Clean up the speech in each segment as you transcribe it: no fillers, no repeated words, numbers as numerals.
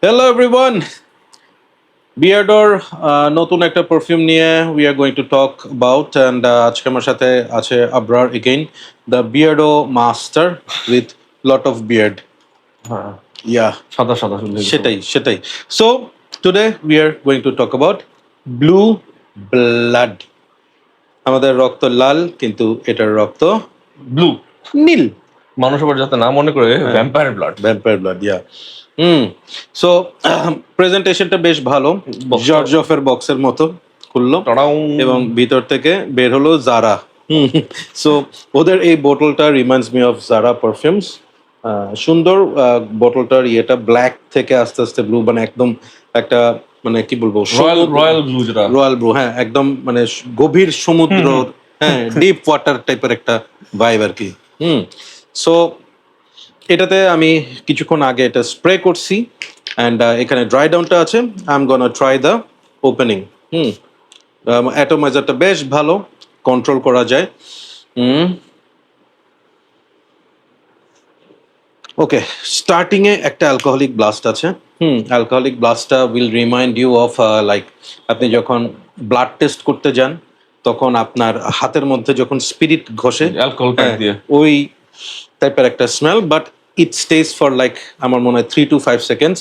Hello everyone. বিয়ার্ডোর নতুন একটা perfume নিয়ে we are going to talk about and আজকে আমার সাথে আছে Abrar again the Beardo master with lot of beard হ্যাঁ, ইয়া সাদা সাদা শুনলে সেটাই so today we are going to talk about blue blood আমাদের রক্ত লাল কিন্তু এটার রক্ত ব্লু। নীল মানুষ আবার যাতে না মনে করে vampire blood. Vampire blood yeah so প্রেজেন্টেশনটা বেশ ভালো জর্জ অফের বক্সের মতো খুললো এবং ভিতর থেকে বের হলো জারা সো ওদের এই বোতলটা reminds me of Zara perfumes সুন্দর বোতলটার ইয়েটা ব্ল্যাক থেকে আস্তে আস্তে ব্লু মানে একদম একটা মানে কি বলবো রয়্যাল ব্লু যেটা রয়্যাল ব্লু হ্যাঁ একদম মানে গভীর সমুদ্র হ্যাঁ ডিপ ওয়াটার টাইপের একটা ভাইব আর কি সো এটাতে আমি কিছুক্ষণ আগে এটা স্প্রে করছি অ্যান্ড এখানে ড্রাই ডাউনটা আছে I'm gonna try the opening অ্যাটোমাইজারটা বেশ ভালো কন্ট্রোল করা যায় ওকে স্টার্টিং এ একটা অ্যালকোহলিক ব্লাস্ট আছে অ্যালকোহলিক ব্লাস্টটা will remind you of like আপনি যখন ব্লাড টেস্ট করতে যান তখন আপনার হাতের মধ্যে যখন স্পিরিট ঘষে অ্যালকোহল প্যাক দিয়ে ওই টাইপের একটা smell but it stays for like আমার মনে হয় 3 to 5 seconds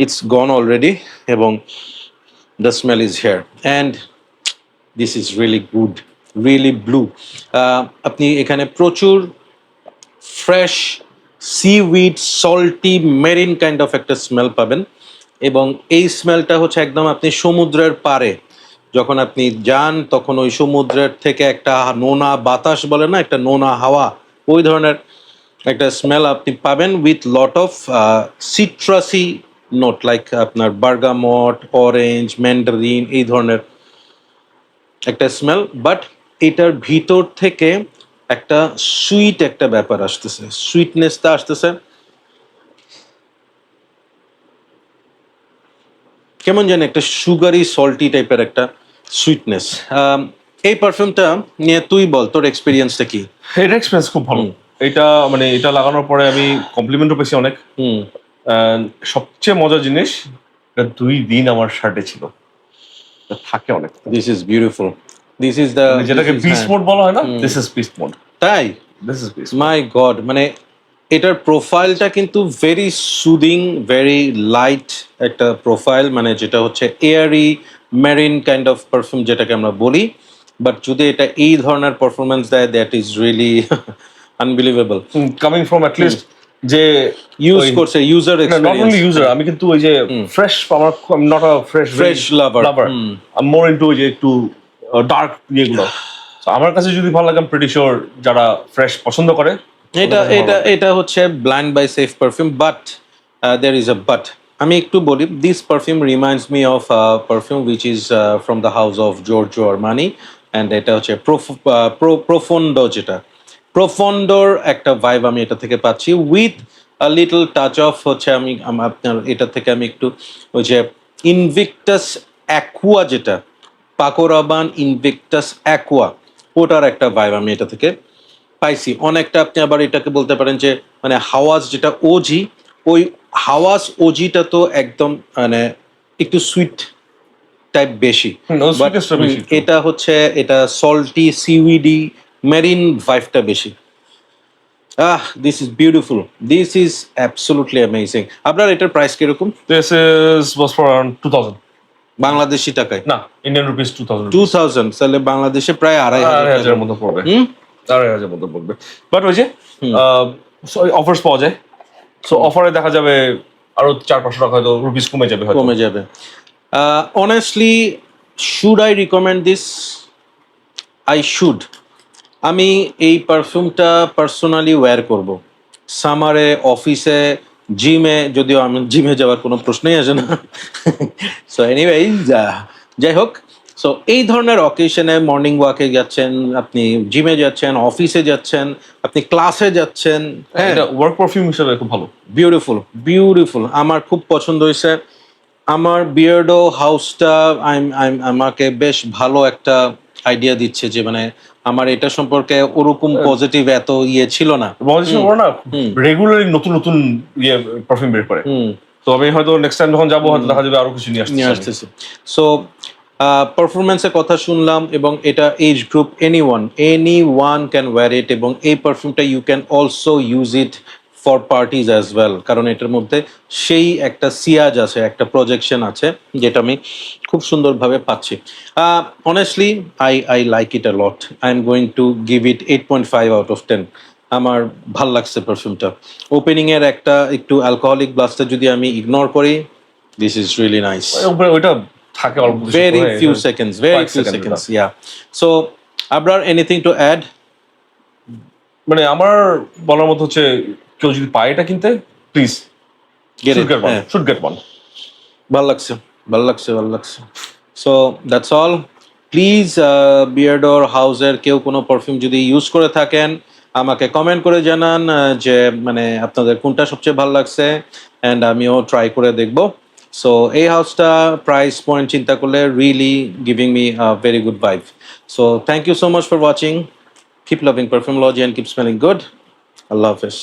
it's gone already এবং the smell is here and this is really good really blue আপনি এখানে প্রচুর fresh seaweed salty marine kind of একটা স্মেল পাবেন এবং এই স্মেলটা হচ্ছে একদম আপনি সমুদ্রের পাড়ে যখন আপনি যান তখন ওই সমুদ্রের থেকে একটা নোনা বাতাস বলে না একটা নোনা হাওয়া ওই ধরনের একটা স্মেল আপনি পাবেন with lot of citrusy note like আপনার বার্গামট অরেঞ্জ ম্যান্ডারিন এই ধরনের একটা স্মেল বাট এটার ভিতর থেকে একটা সুইট একটা ব্যাপার আসতেছে সুইটনেসটা আসতেছে কেমন জানি একটা সুগারি সল্টি টাইপের একটা সুইটনেস এই পারফিউমটা নিয়ে তুই বল তোর এক্সপিরিয়েন্সটা কি এটা এক্সপিরিয়েন্স খুব ভালো। এটা মানে এটা লাগানোর পরে আমি কমপ্লিমেন্টও পেয়েছি অনেক। সবচেয়ে মজার জিনিস এটা 2 দিন আমার শার্টে ছিল, থাকে অনেক। This is beautiful this is the যেটাকে বিস্ট মোড বলা হয় না, দিস ইজ বিস্ট মোড। তাই this is beast my god মানে এটার প্রোফাইলটা কিন্তু ভেরি সুদিং ভেরি লাইট একটা প্রোফাইল মানে যেটা হচ্ছে Airee marine kind of perfume যেটাকে আমরা বলি বাট যদি এটা এই ধরনের পারফরমেন্স দেয় that is really unbelievable coming from at least যে ইউজ করছে user not experience only user, আমি কিন্তু ওই যে ফ্রেশ আমার not a fresh lover I more into ওই যে একটু ডার্ক ইয়েগুলো। So আমার কাছে যদি ভালো লাগে, প্রিটি শিওর যারা ফ্রেশ পছন্দ করে এটা হচ্ছে blind by safe perfume but there is a but আমি একটু বলি this perfume reminds me of perfume which is from the house of Giorgio Armani and এটা হচ্ছে প্রোফন্ডো যেটা প্রোফন্ডোর একটা ভাইব আমি এটা থেকে পাচ্ছি with a little touch of হচ্ছে আমি আপনার এটা থেকে আমি একটু ওই যে ইনভিক্টাস অ্যাকুয়া যেটা পাকোরাবান ইনভিক্টাস অ্যাকুয়া ওটার একটা ভাইব আমি এটা থেকে পাইছি অনেকটা। আপনি আবার এটাকে বলতে পারেন যে মানে হাওয়াজ যেটা ওজি ওই হাওয়াজ ওজিটা তো একদম মানে একটু সুইট টাইপ বেশি But, এটা হচ্ছে এটা সল্টি সিউইডি মেরিন ভাইবটা বেশি। This is beautiful this is absolutely amazing. আপনার এটার প্রাইস কিরকম? This is was for around 2000 Bangladeshi টাকায় না, ইন্ডিয়ান রুপিস 2000 তাহলে বাংলাদেশে প্রায় 2500 এর মতো পড়বে। 2500 মতো পড়বে। বাট ওই যে অফার্স পাওয়া যায়, সো অফারে দেখা যাবে আরো 400-500 টাকা হয়তো রুপিস কমে যাবে। Honestly should I recommend this? I should. আমি এই পারফিউমটা পার্সোনালি ওয়্যার করব সামারে অফিসে জিমে, যদিও আমি জিমে যাওয়ার কোনো প্রশ্নই আসে না। সো এনিওয়েজ যাই হোক, সো এই ধরনের অকেশনে মর্নিং ওয়াকে যাচ্ছেন, আপনি জিমে যাচ্ছেন, অফিসে যাচ্ছেন, আপনি ক্লাসে যাচ্ছেন, এটা ওয়ার্ক পারফিউম হিসেবে খুব ভালো। বিউটিফুল আমার খুব পছন্দ হয়েছে। আমার বিয়ার্ডো হাউসটা আমাকে বেশ ভালো একটা আইডিয়া দিচ্ছে যে মানে আমার এটা সম্পর্কে ওরকম পজিটিভ এত ইয়ে ছিল না। রেগুলারলি নতুন নতুন ইয়ে পারফিউম বের করে। তো আমি হয়তো নেক্সট টাইম যখন যাবো হয়তো দেখা যাবে আরো কিছু নিয়ে নিয়ে আসতে আসতেছে। সো পারফরমেন্সের কথা শুনলাম এবং এটা age group any one can wear it, এবং এই পারফিউমটা you can also use it for parties as well, কারণ এটার মধ্যে সেই একটা সিয়াজ আছে, একটা প্রজেকশন আছে, যেটা আমি খুব সুন্দরভাবে পাচ্ছি। Honestly I like it a lot. I am going to give it 8.5 out of 10। আমার ভাল লাগছে পারফিউমটা। ওপেনিং এর একটা একটু অ্যালকোহলিক ব্লাস্টটা যদি আমি ইগনোর করি, দিস ইজ রিয়েলি নাইস। ওইটা থাকে অল্প কিছু, Very হ্যাঁ, few হ্যাঁ, seconds, কয়েক second yeah. So, Abrar, anything to add? মানে আমার বলার মতো হচ্ছে কেউ যদি পায় এটা কিনতে, please Get should it? Get one, হ্যাঁ, শুড গেট ওয়ান। ভাল লাগছে, ভাল লাগছে, ভাল লাগছে। So, that's all. প্লিজ বিয়ার্ডোর হাউসের কেউ কোনো পারফিউম যদি ইউজ করে থাকেন, আমাকে কমেন্ট করে জানান যে মানে আপনাদের কোনটা সবচেয়ে ভালো লাগছে, অ্যান্ড আমিও ট্রাই করে দেখব। সো এই হাউসটা প্রাইস পয়েন্ট চিন্তা করলে really giving me very good vibe. So thank you so much for watching. Keep loving Perfumology and keep smelling good. Allah Hafiz.